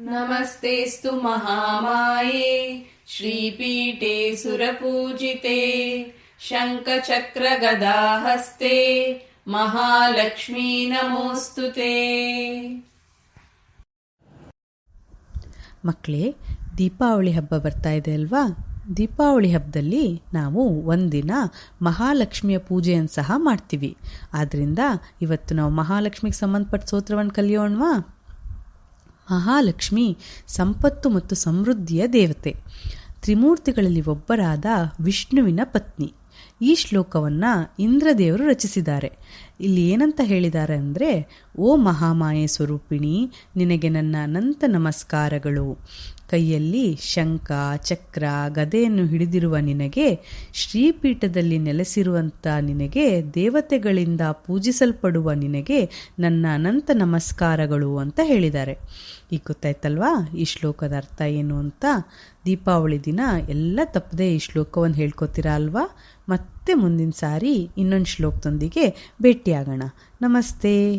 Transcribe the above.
ನಮಸ್ತೆಸ್ತು ಮಹಾಮಾಯೆ ಶ್ರೀಪೀಠೆ ಸುರಪೂಜಿತೆ ಶಂಖಚಕ್ರ ಗದಾಹಸ್ತೆ ಮಹಾಲಕ್ಷ್ಮೀ ನಮೋಸ್ತುತೆ. ಮಕ್ಕಳೇ, ದೀಪಾವಳಿ ಹಬ್ಬ ಬರ್ತಾ ಇದೆ ಅಲ್ವಾ? ದೀಪಾವಳಿ ಹಬ್ಬದಲ್ಲಿ ನಾವು ಒಂದಿನ ಮಹಾಲಕ್ಷ್ಮಿಯ ಪೂಜೆಯನ್ನು ಸಹ ಮಾಡ್ತೀವಿ. ಆದ್ದರಿಂದ ಇವತ್ತು ನಾವು ಮಹಾಲಕ್ಷ್ಮಿಗೆ ಸಂಬಂಧಪಟ್ಟ ಸ್ತೋತ್ರವನ್ನು ಕಲಿಯೋಣವಾ? ಮಹಾಲಕ್ಷ್ಮಿ ಸಂಪತ್ತು ಮತ್ತು ಸಮೃದ್ಧಿಯ ದೇವತೆ, ತ್ರಿಮೂರ್ತಿಗಳಲ್ಲಿ ಒಬ್ಬರಾದ ವಿಷ್ಣುವಿನ ಪತ್ನಿ. ಈ ಶ್ಲೋಕವನ್ನು ಇಂದ್ರದೇವರು ರಚಿಸಿದ್ದಾರೆ. ಇಲ್ಲಿ ಏನಂತ ಹೇಳಿದ್ದಾರೆ ಅಂದರೆ, ಓ ಮಹಾಮಾಯೆ ಸ್ವರೂಪಿಣಿ, ನಿನಗೆ ನನ್ನ ಅನಂತ ನಮಸ್ಕಾರಗಳು. ಕೈಯಲ್ಲಿ ಶಂಖ ಚಕ್ರ ಗದೆಯನ್ನು ಹಿಡಿದಿರುವ ನಿನಗೆ, ಶ್ರೀಪೀಠದಲ್ಲಿ ನೆಲೆಸಿರುವಂಥ ನಿನಗೆ, ದೇವತೆಗಳಿಂದ ಪೂಜಿಸಲ್ಪಡುವ ನಿನಗೆ ನನ್ನ ಅನಂತ ನಮಸ್ಕಾರಗಳು ಅಂತ ಹೇಳಿದ್ದಾರೆ. ಈಗ ಗೊತ್ತಾಯ್ತಲ್ವಾ ಈ ಶ್ಲೋಕದ ಅರ್ಥ ಏನು ಅಂತ? ದೀಪಾವಳಿ ದಿನ ಎಲ್ಲ ತಪ್ಪದೆ ಈ ಶ್ಲೋಕವನ್ನು ಹೇಳ್ಕೊತೀರಾ ಅಲ್ವಾ? ಮತ್ತೆ ಮುಂದಿನ ಸಾರಿ ಇನ್ನೊಂದು ಶ್ಲೋಕದೊಂದಿಗೆ ಭೇಟಿಯಾಗೋಣ. ನಮಸ್ತೆ.